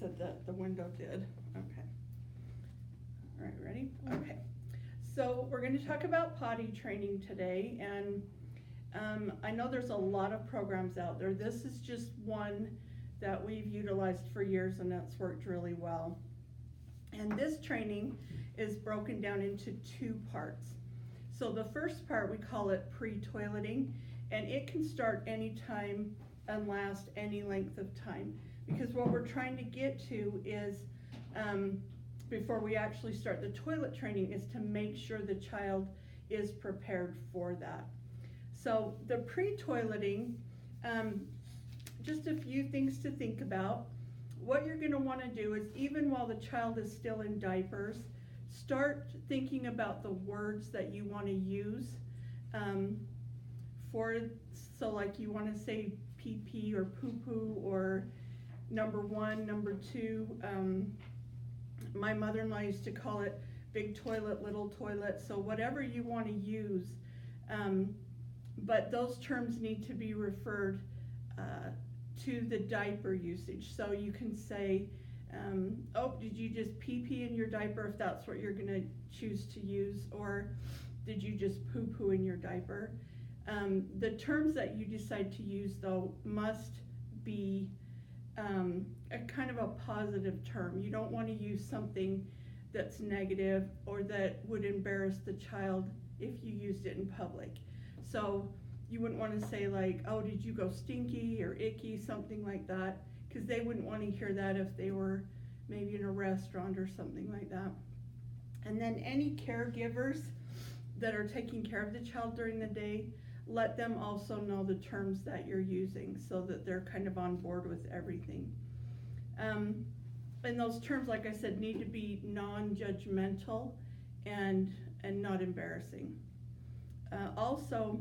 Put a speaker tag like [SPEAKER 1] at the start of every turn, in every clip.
[SPEAKER 1] said that the window did. Okay. All right, ready? Okay. So we're going to talk about potty training today, and I know there's a lot of programs out there. This is just one that we've utilized for years, and that's worked really well. And this training is broken down into two parts. So the first part, we call it pre-toileting, and it can start anytime and last any length of time. Because what we're trying to get to is, before we actually start the toilet training, is to make sure the child is prepared for that. So the pre-toileting, just a few things to think about. What you're going to want to do is, even while the child is still in diapers, start thinking about the words that you want to use so like you want to say pee-pee or poo-poo or number one, number two. My mother-in-law used to call it big toilet, little toilet, so whatever you want to use, but those terms need to be referred to the diaper usage. So you can say, oh, did you just pee-pee in your diaper, if that's what you're going to choose to use, or did you just poo-poo in your diaper? The terms that you decide to use, though, must be a kind of a positive term. You don't want to use something that's negative or that would embarrass the child if you used it in public. So you wouldn't want to say like, oh, did you go stinky or icky, something like that, because they wouldn't want to hear that if they were maybe in a restaurant or something like that. And then any caregivers that are taking care of the child during the day, let them also know the terms that you're using so that they're kind of on board with everything. And those terms, like I said, need to be non-judgmental and not embarrassing. Also,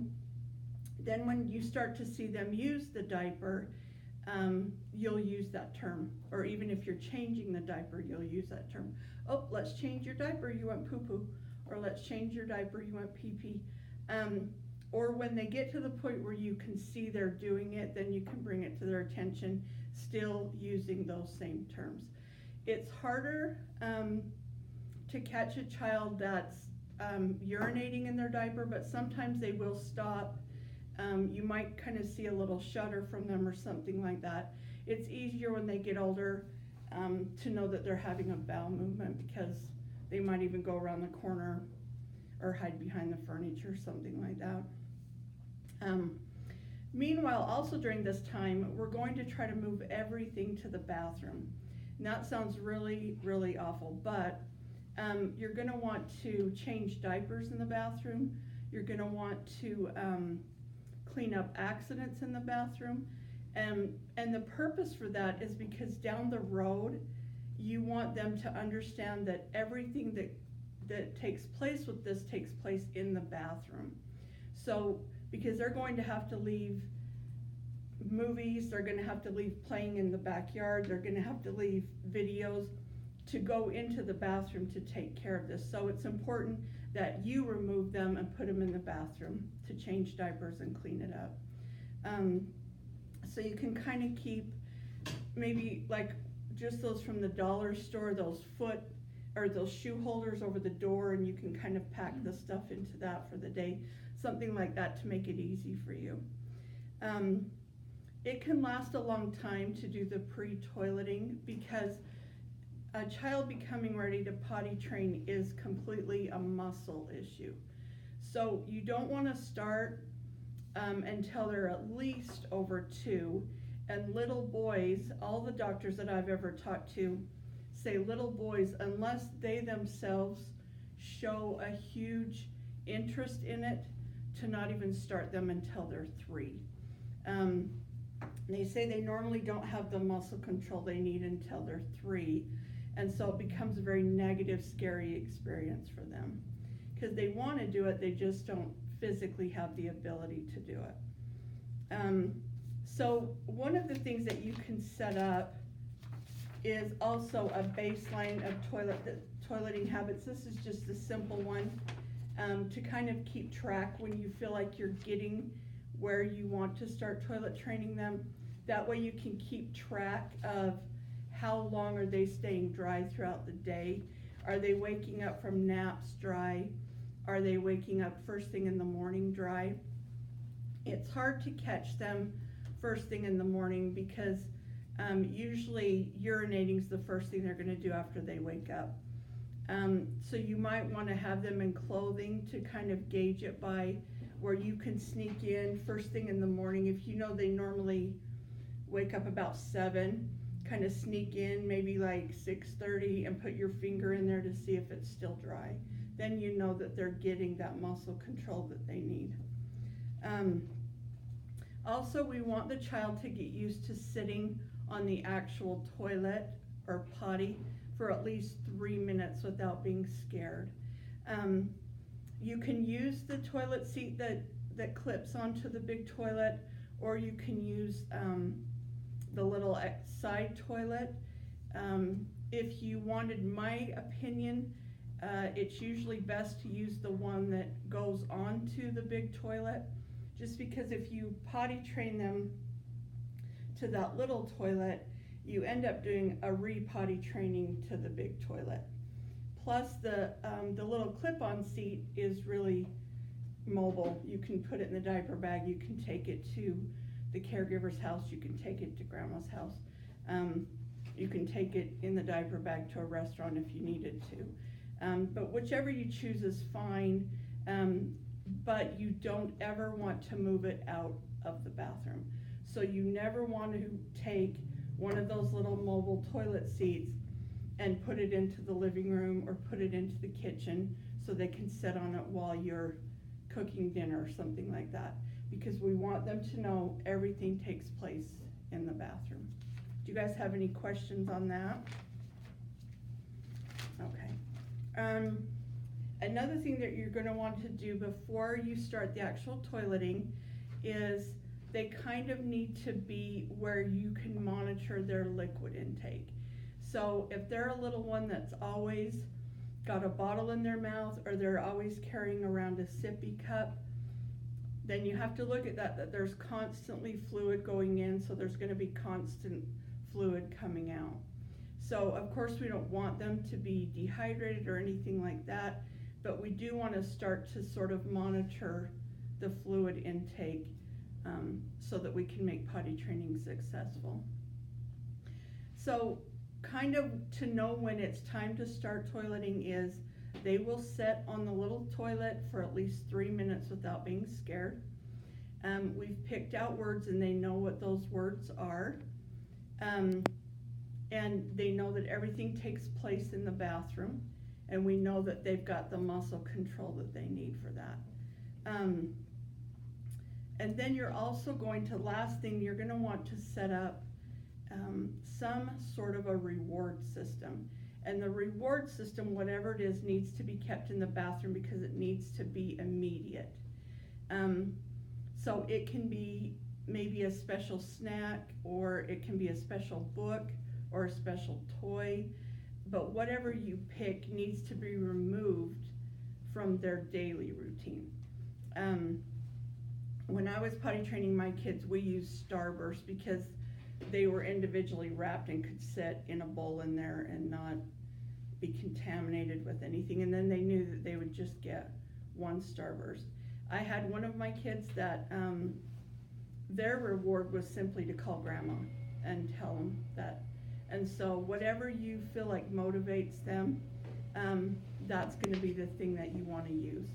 [SPEAKER 1] then when you start to see them use the diaper, you'll use that term. Or even if you're changing the diaper, you'll use that term. Oh, let's change your diaper, you went poo-poo. Or let's change your diaper, you went pee-pee. Or when they get to the point where you can see they're doing it, then you can bring it to their attention, still using those same terms. It's harder to catch a child that's urinating in their diaper, but sometimes they will stop. You might kind of see a little shudder from them or something like that. It's easier when they get older to know that they're having a bowel movement, because they might even go around the corner or hide behind the furniture or something like that. Meanwhile, also during this time, we're going to try to move everything to the bathroom. And that sounds really, really awful, but you're going to want to change diapers in the bathroom. You're going to want to clean up accidents in the bathroom. And the purpose for that is because down the road, you want them to understand that everything that takes place with this takes place in the bathroom. So, because they're going to have to leave movies, they're going to have to leave playing in the backyard, they're going to have to leave videos to go into the bathroom to take care of this. So it's important that you remove them and put them in the bathroom to change diapers and clean it up. So you can kind of keep maybe like just those from the dollar store, those shoe holders over the door, and you can kind of pack the stuff into that for the day, something like that to make it easy for you. It can last a long time to do the pre-toileting, because a child becoming ready to potty train is completely a muscle issue. So you don't want to start until they're at least over 2. And little boys, all the doctors that I've ever talked to say little boys, unless they themselves show a huge interest in it, to not even start them until they're 3. They say they normally don't have the muscle control they need until they're 3, and so it becomes a very negative, scary experience for them, because they want to do it, they just don't physically have the ability to do it. So one of the things that you can set up is also a baseline of toileting habits. This is just a simple one to kind of keep track when you feel like you're getting where you want to start toilet training them. That way you can keep track of how long are they staying dry throughout the day? Are they waking up from naps dry? Are they waking up first thing in the morning dry? It's hard to catch them first thing in the morning because usually urinating is the first thing they're going to do after they wake up. So you might want to have them in clothing to kind of gauge it by where you can sneak in first thing in the morning. If you know they normally wake up about 7, kind of sneak in maybe like 6:30 and put your finger in there to see if it's still dry. Then you know that they're getting that muscle control that they need. Also, we want the child to get used to sitting on the actual toilet or potty for at least 3 minutes without being scared. You can use the toilet seat that clips onto the big toilet, or you can use the little side toilet. If you wanted my opinion, it's usually best to use the one that goes onto the big toilet, just because if you potty train them to that little toilet, you end up doing a re-potty training to the big toilet. Plus the little clip-on seat is really mobile. You can put it in the diaper bag, you can take it to the caregiver's house, you can take it to grandma's house. You can take it in the diaper bag to a restaurant if you needed to. But whichever you choose is fine, but you don't ever want to move it out of the bathroom. So you never want to take one of those little mobile toilet seats and put it into the living room or put it into the kitchen so they can sit on it while you're cooking dinner or something like that, because we want them to know everything takes place in the bathroom. Do you guys have any questions on that? Okay. Another thing that you're going to want to do before you start the actual toileting is they kind of need to be where you can monitor their liquid intake. So if they're a little one that's always got a bottle in their mouth, or they're always carrying around a sippy cup, then you have to look at that there's constantly fluid going in, so there's going to be constant fluid coming out. So of course we don't want them to be dehydrated or anything like that, but we do want to start to sort of monitor the fluid intake so that we can make potty training successful. So kind of to know when it's time to start toileting is they will sit on the little toilet for at least 3 minutes without being scared. We've picked out words and they know what those words are. And they know that everything takes place in the bathroom, and we know that they've got the muscle control that they need for that. And then you're also going to, last thing, you're going to want to set up some sort of a reward system. And the reward system, whatever it is, needs to be kept in the bathroom because it needs to be immediate. So it can be maybe a special snack, or it can be a special book or a special toy, but whatever you pick needs to be removed from their daily routine. When I was potty training my kids, we used Starburst because they were individually wrapped and could sit in a bowl in there and not be contaminated with anything, and then they knew that they would just get one Starburst. I had one of my kids that their reward was simply to call grandma and tell them that. And so whatever you feel like motivates them, that's going to be the thing that you want to use,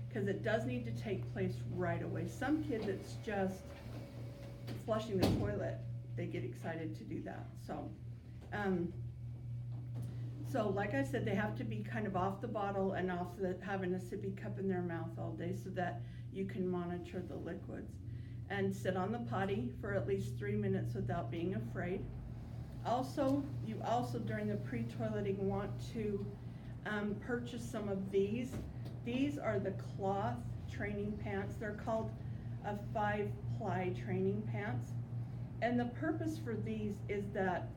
[SPEAKER 1] because it does need to take place right away. Some kids, it's just flushing the toilet, they get excited to do that. So like I said, they have to be kind of off the bottle and off having a sippy cup in their mouth all day so that you can monitor the liquids. And sit on the potty for at least 3 minutes without being afraid. You also during the pre-toileting want to purchase some of these. These are the cloth training pants. They're called a 5-ply training pants. And the purpose for these is that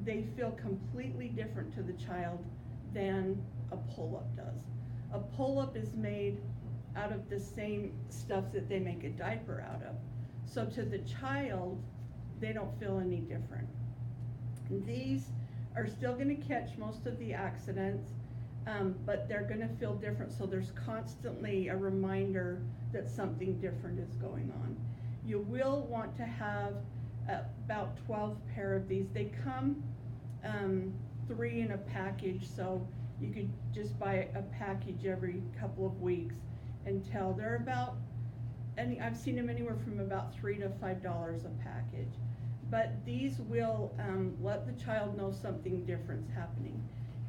[SPEAKER 1] they feel completely different to the child than a pull-up does. A pull-up is made out of the same stuff that they make a diaper out of. So to the child, they don't feel any different. These are still gonna catch most of the accidents, but they're gonna feel different, so there's constantly a reminder that something different is going on. You will want to have about 12 pair of these. They come 3 in a package, so you could just buy a package every couple of weeks until they're about, and I've seen them anywhere from about $3 to $5 a package. But these will let the child know something different's happening.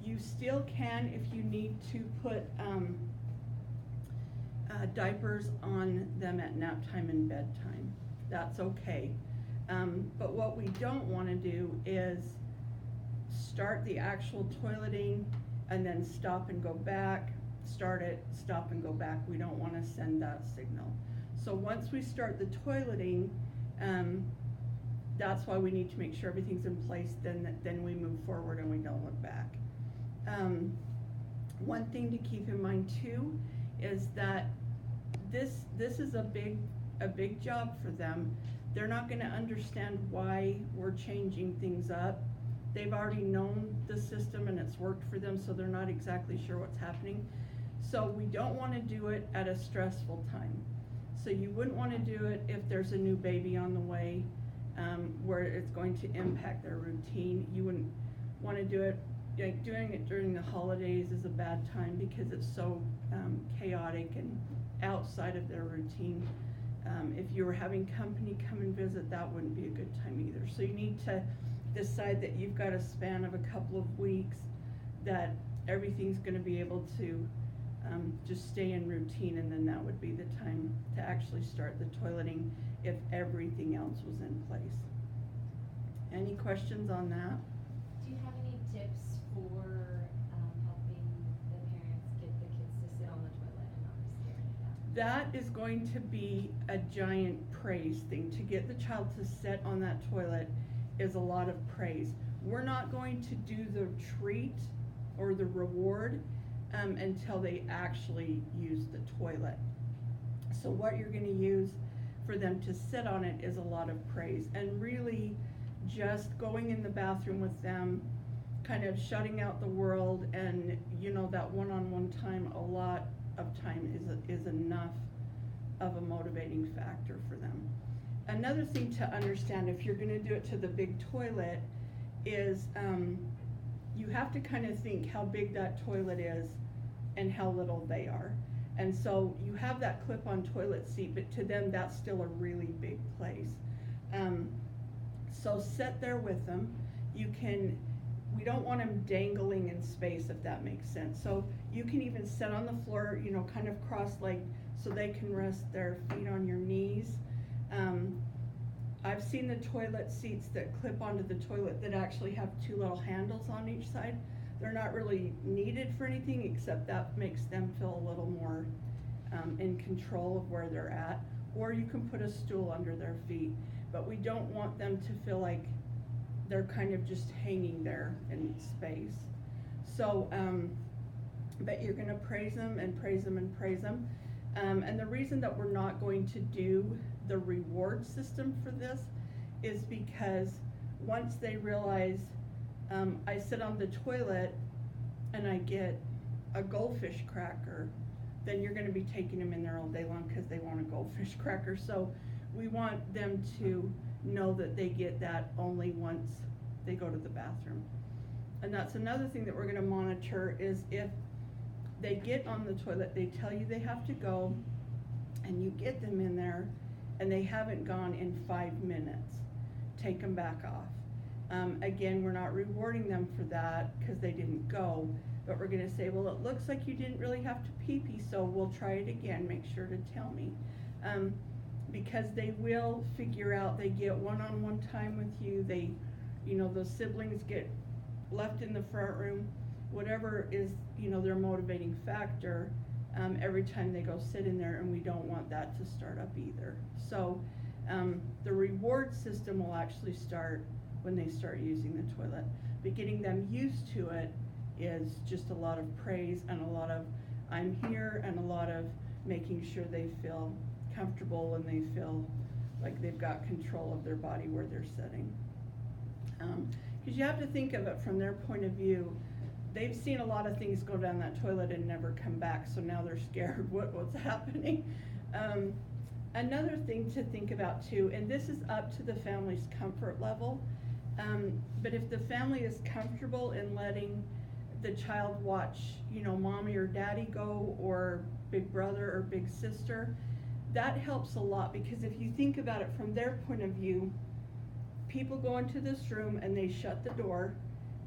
[SPEAKER 1] You still can, if you need to, put diapers on them at nap time and bedtime. That's okay. But what we don't want to do is start the actual toileting and then stop and go back, start it, stop and go back. We don't want to send that signal. So once we start the toileting, that's why we need to make sure everything's in place, then we move forward and we don't look back. One thing to keep in mind too is that this is a big job for them. They're not going to understand why we're changing things up. They've already known the system and it's worked for them, so they're not exactly sure what's happening. So we don't want to do it at a stressful time. So you wouldn't want to do it if there's a new baby on the way, where it's going to impact their routine. You wouldn't want to do it, like doing it during the holidays is a bad time because it's so chaotic and outside of their routine. If you were having company come and visit, that wouldn't be a good time either. So you need to decide that you've got a span of a couple of weeks that everything's going to be able to just stay in routine, and then that would be the time to actually start the toileting if everything else was in place. Any questions on that?
[SPEAKER 2] Do you have any tips for helping the parents get the kids to sit on the toilet and not be staring at them?
[SPEAKER 1] That is going to be a giant praise thing. To get the child to sit on that toilet is a lot of praise. We're not going to do the treat or the reward until they actually use the toilet. So what you're going to use for them to sit on it is a lot of praise, and really just going in the bathroom with them, kind of shutting out the world, and that one-on-one time, a lot of time is enough of a motivating factor for them. Another thing to understand, if you're going to do it to the big toilet, is you have to kind of think how big that toilet is and how little they are. And so you have that clip-on toilet seat, but to them that's still a really big place. So sit there with them. We don't want them dangling in space, if that makes sense. So you can even sit on the floor, kind of cross-legged, so they can rest their feet on your knees. I've seen the toilet seats that clip onto the toilet that actually have 2 little handles on each side. They're not really needed for anything, except that makes them feel a little more in control of where they're at. Or you can put a stool under their feet, but we don't want them to feel like they're kind of just hanging there in space. So, but you're gonna praise them and praise them and praise them. And the reason that we're not going to do the reward system for this is because once they realize I sit on the toilet and I get a goldfish cracker, then you're going to be taking them in there all day long because they want a goldfish cracker. So we want them to know that they get that only once they go to the bathroom. And that's another thing that we're going to monitor, is if they get on the toilet, they tell you they have to go, and you get them in there and they haven't gone in 5 minutes, take them back off. Again, we're not rewarding them for that because they didn't go, but we're going to say, well, it looks like you didn't really have to pee-pee, so we'll try it again. Make sure to tell me. Because they will figure out, they get one-on-one time with you. They, those siblings get left in the front room, whatever is, their motivating factor, every time they go sit in there, and we don't want that to start up either. So the reward system will actually start when they start using the toilet. But getting them used to it is just a lot of praise and a lot of I'm here, and a lot of making sure they feel comfortable and they feel like they've got control of their body where they're sitting. Because you have to think of it from their point of view. They've seen a lot of things go down that toilet and never come back, so now they're scared what's happening. Another thing to think about too, and this is up to the family's comfort level, but if the family is comfortable in letting the child watch, mommy or daddy go, or big brother or big sister, that helps a lot, because if you think about it from their point of view, people go into this room and they shut the door,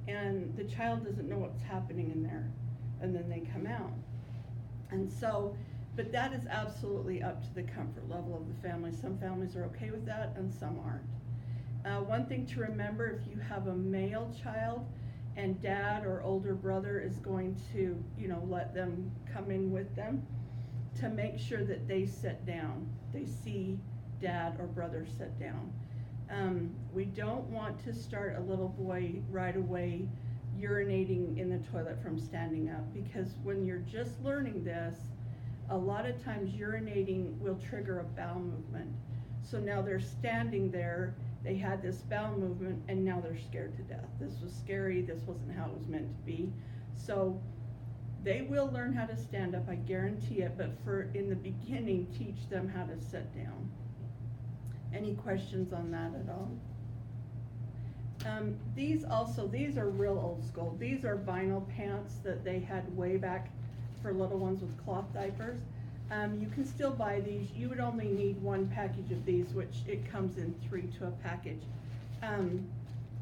[SPEAKER 1] and the child doesn't know what's happening in there, and then they come out. And so, but that is absolutely up to the comfort level of the family. Some families are okay with that and some aren't. One thing to remember, if you have a male child and dad or older brother is going to, let them come in with them, to make sure that they sit down. They see dad or brother sit down. We don't want to start a little boy right away urinating in the toilet from standing up, because when you're just learning this, a lot of times urinating will trigger a bowel movement. So now they're standing there, they had this bowel movement, and now they're scared to death. This was scary, this wasn't how it was meant to be. So they will learn how to stand up, I guarantee it, but in the beginning, teach them how to sit down. Any questions on that at all? These are real old school. These are vinyl pants that they had way back for little ones with cloth diapers. You can still buy these. You would only need one package of these, which it comes in 3 to a package.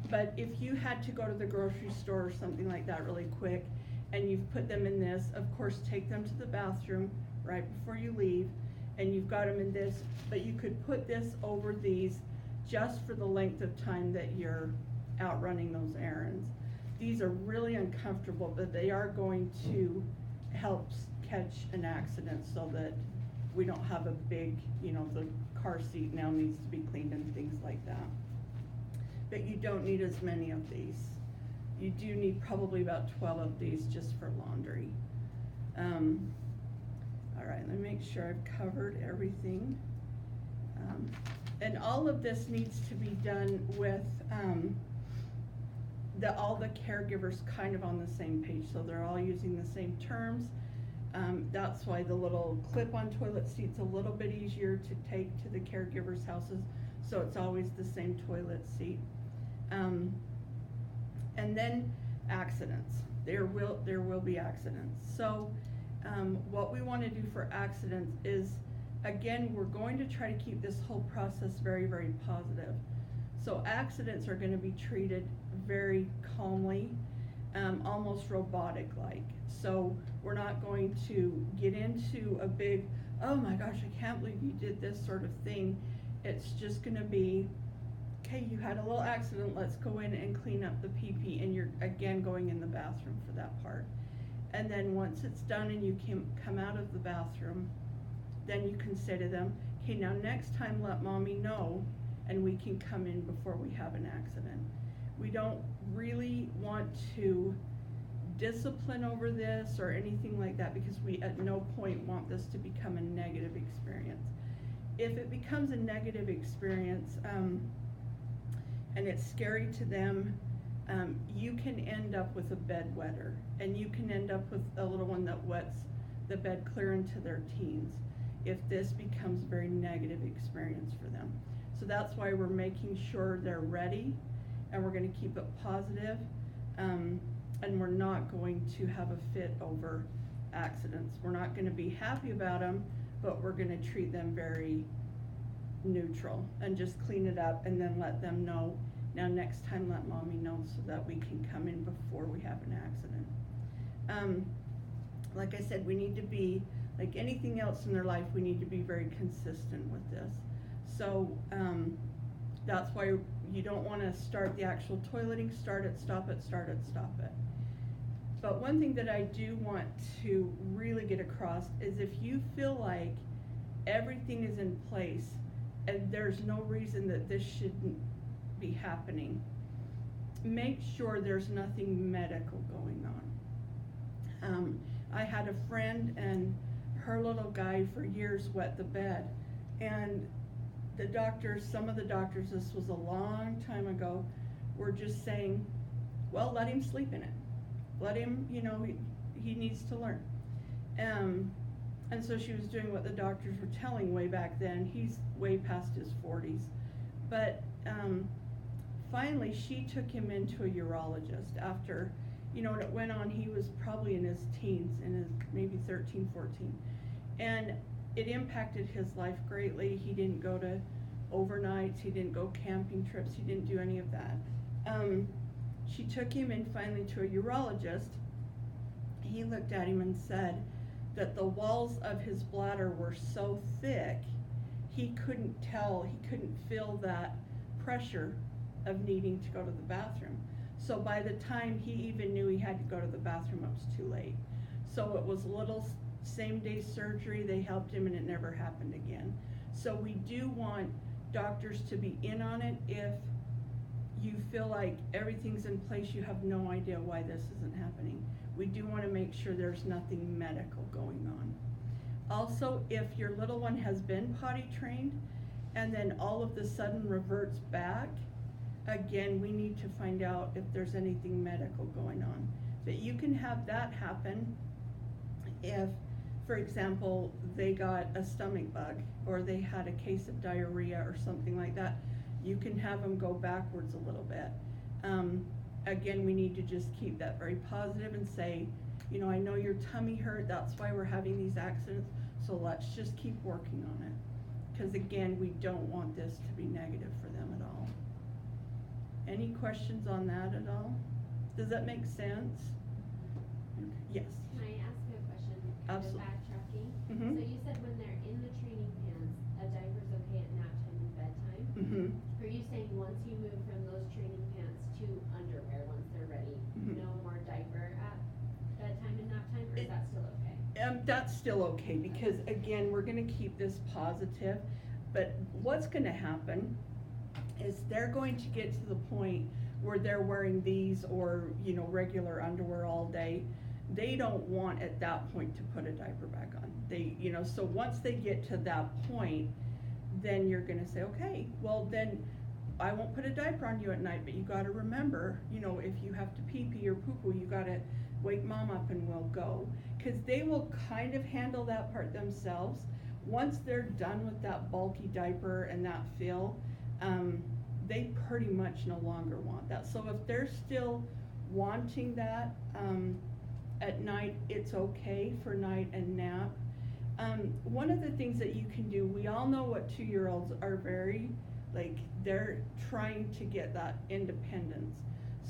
[SPEAKER 1] But if you had to go to the grocery store or something like that really quick, and you've put them in this, of course take them to the bathroom right before you leave, and you've got them in this, but you could put this over these just for the length of time that you're out running those errands. These are really uncomfortable, but they are going to help catch an accident so that we don't have a big, the car seat now needs to be cleaned and things like that. But you don't need as many of these. You do need probably about 12 of these just for laundry. All right, let me make sure I've covered everything. And all of this needs to be done with all the caregivers kind of on the same page, so they're all using the same terms. That's why the little clip-on toilet seat's a little bit easier to take to the caregivers' houses, so it's always the same toilet seat. And then accidents. There will be accidents. So what we want to do for accidents is, again, we're going to try to keep this whole process very, very positive. So accidents are going to be treated very calmly, almost robotic-like. So we're not going to get into a big, oh my gosh, I can't believe you did this sort of thing. It's just going to be, okay, you had a little accident, let's go in and clean up the pee-pee, and you're again going in the bathroom for that part. And then once it's done and you come out of the bathroom, then you can say to them, okay, now next time let mommy know, and we can come in before we have an accident. We don't really want to discipline over this or anything like that, because we at no point want this to become a negative experience. If it becomes a negative experience, and it's scary to them, you can end up with a bed wetter, and you can end up with a little one that wets the bed clear into their teens if this becomes a very negative experience for them. So that's why we're making sure they're ready, and we're going to keep it positive, and we're not going to have a fit over accidents. We're not going to be happy about them, but we're going to treat them very neutral and just clean it up, and then let them know, now next time let mommy know, so that we can come in before we have an accident. Like I said, we need to be, like anything else in their life, we need to be very consistent with this. So that's why you don't want to start the actual toileting, start it, stop it, start it, stop it. But one thing that I do want to really get across is, if you feel like everything is in place and there's no reason that this shouldn't be happening, make sure there's nothing medical going on. I had a friend, and her little guy for years wet the bed, and some of the doctors, this was a long time ago, we're just saying, well, let him sleep in it. Let him, he needs to learn. And so she was doing what the doctors were telling way back then. He's way past his 40s. But finally, she took him into a urologist after, and it went on, he was probably in his teens, in his maybe 13, 14. And it impacted his life greatly. He didn't go to overnights, he didn't go camping trips, he didn't do any of that. She took him in finally to a urologist. He looked at him and said that the walls of his bladder were so thick, he couldn't feel that pressure of needing to go to the bathroom. So by the time he even knew he had to go to the bathroom, it was too late. So it was a little same-day surgery, they helped him, and it never happened again. So we do want doctors to be in on it. If you feel like everything's in place, you have no idea why this isn't happening. We do want to make sure there's nothing medical going on. Also, if your little one has been potty trained and then all of a sudden reverts back, again, we need to find out if there's anything medical going on. But you can have that happen if, for example, they got a stomach bug or they had a case of diarrhea or something like that. You can have them go backwards a little bit. Again, we need to just keep that very positive and say, I know your tummy hurt, that's why we're having these accidents, so let's just keep working on it. Because again, we don't want this to be negative for them at all. Any questions on that at all? Does that make sense? Yes.
[SPEAKER 2] Can I ask you a question?
[SPEAKER 1] Absolutely.
[SPEAKER 2] Backtracking.
[SPEAKER 1] Mm-hmm.
[SPEAKER 2] So you said when they're in the training pants, a diaper's okay at nap time and bedtime.
[SPEAKER 1] Mm-hmm.
[SPEAKER 2] Are you saying once you move from those training pants to underwear, once they're ready,
[SPEAKER 1] Mm-hmm.
[SPEAKER 2] no more diaper at bedtime and nap time, or is that still okay?
[SPEAKER 1] That's still okay, because again, we're gonna keep this positive, but what's gonna happen is they're going to get to the point where they're wearing these or, regular underwear all day. They don't want at that point to put a diaper back on. So once they get to that point, then you're gonna say, okay, well then I won't put a diaper on you at night, but you gotta remember, if you have to pee-pee or poo-poo, you gotta wake mom up and we'll go. Cause they will kind of handle that part themselves. Once they're done with that bulky diaper and that feel, they pretty much no longer want that. So if they're still wanting that at night, it's okay for night and nap. One of the things that you can do, we all know what 2-year-olds are very, they're trying to get that independence.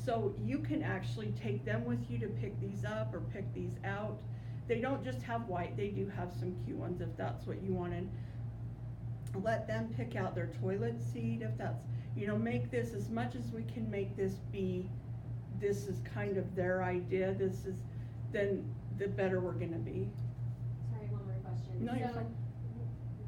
[SPEAKER 1] So you can actually take them with you to pick these up or pick these out. They don't just have white, they do have some cute ones if that's what you wanted. Let them pick out their toilet seat if that's, make this, as much as we can make this be, this is kind of their idea, then the better we're gonna be.
[SPEAKER 2] Sorry, one more question.
[SPEAKER 1] No, you're fine.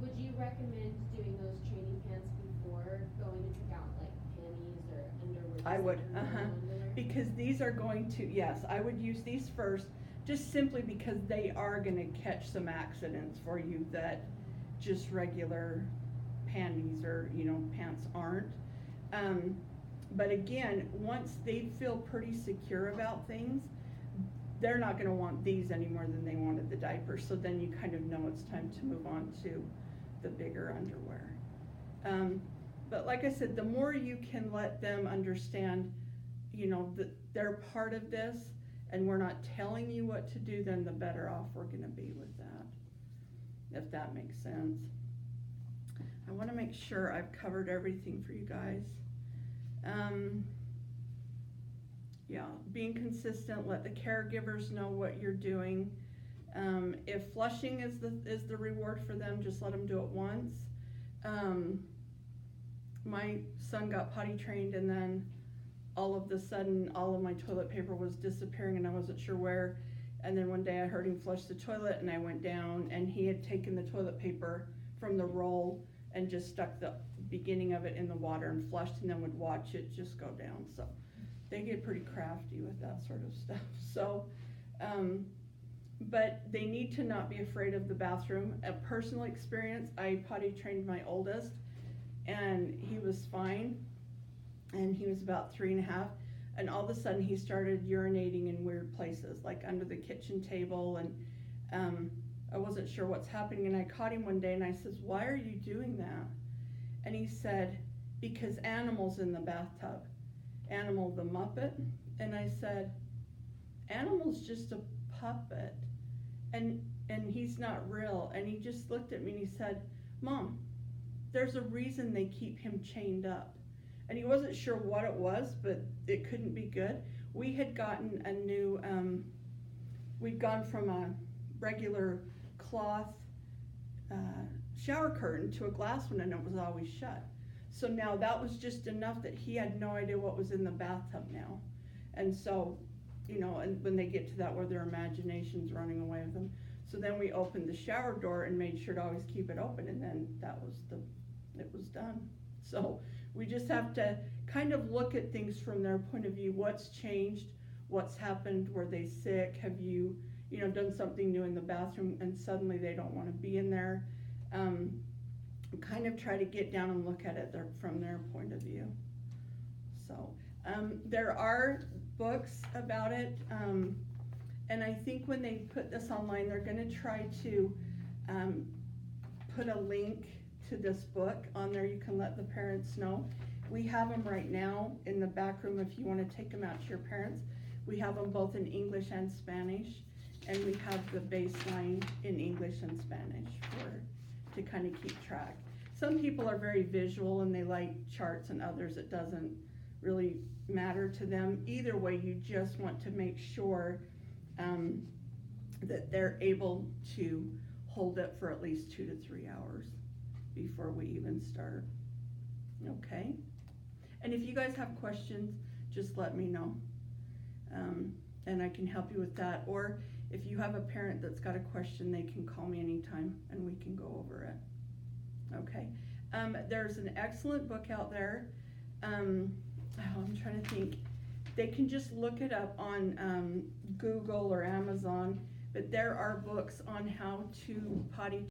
[SPEAKER 2] Would you recommend doing those training pants before going to pick out like panties or underwear?
[SPEAKER 1] I would,
[SPEAKER 2] Underwear?
[SPEAKER 1] because these are going to, yes, I would use these first, just simply because they are gonna catch some accidents for you that just regular panties or, pants aren't. But again, once they feel pretty secure about things, they're not gonna want these any more than they wanted the diaper, so then you kind of know it's time to move on to the bigger underwear. But like I said, the more you can let them understand, that they're part of this and we're not telling you what to do, then the better off we're gonna be with that, if that makes sense. I wanna make sure I've covered everything for you guys. Yeah, being consistent, let the caregivers know what you're doing. If flushing is the reward for them, just let them do it once. My son got potty trained and then all of a sudden all of my toilet paper was disappearing and I wasn't sure where. And then one day I heard him flush the toilet and I went down and he had taken the toilet paper from the roll and just stuck the beginning of it in the water and flushed, and then would watch it just go down. So they get pretty crafty with that sort of stuff. So, but they need to not be afraid of the bathroom. A personal experience, I potty trained my oldest and he was fine. and he was about 3.5, and all of a sudden he started urinating in weird places, like under the kitchen table, and I wasn't sure what's happening, and I caught him one day and I says, "Why are you doing that?" And he said, "Because Animal's in the bathtub." Animal the Muppet. And I said, "Animal's just a puppet, and he's not real." And he just looked at me and he said, "Mom, there's a reason they keep him chained up." And he wasn't sure what it was, but it couldn't be good. We had gotten a new, we'd gone from a regular cloth shower curtain to a glass one, and it was always shut. So now that was just enough that he had no idea what was in the bathtub now. And so, and when they get to that where their imagination's running away with them. So then we opened the shower door and made sure to always keep it open, and then it was done. So we just have to kind of look at things from their point of view. What's changed? What's happened? Were they sick? Have you, done something new in the bathroom and suddenly they don't want to be in there? Kind of try to get down and look at it from their point of view. So there are books about it, and I think when they put this online, they're going to try to put a link to this book on there. You can let the parents know. We have them right now in the back room if you want to take them out to your parents. We have them both in English and Spanish, and we have the baseline in English and Spanish to kind of keep track. Some people are very visual and they like charts, and others it doesn't really matter to them. Either way, you just want to make sure that they're able to hold it for at least 2 to 3 hours before we even start. Okay? And if you guys have questions, just let me know. And I can help you with that. Or if you have a parent that's got a question, they can call me anytime and we can go over it. Okay? There's an excellent book out there. I'm trying to think. They can just look it up on Google or Amazon, but there are books on how to potty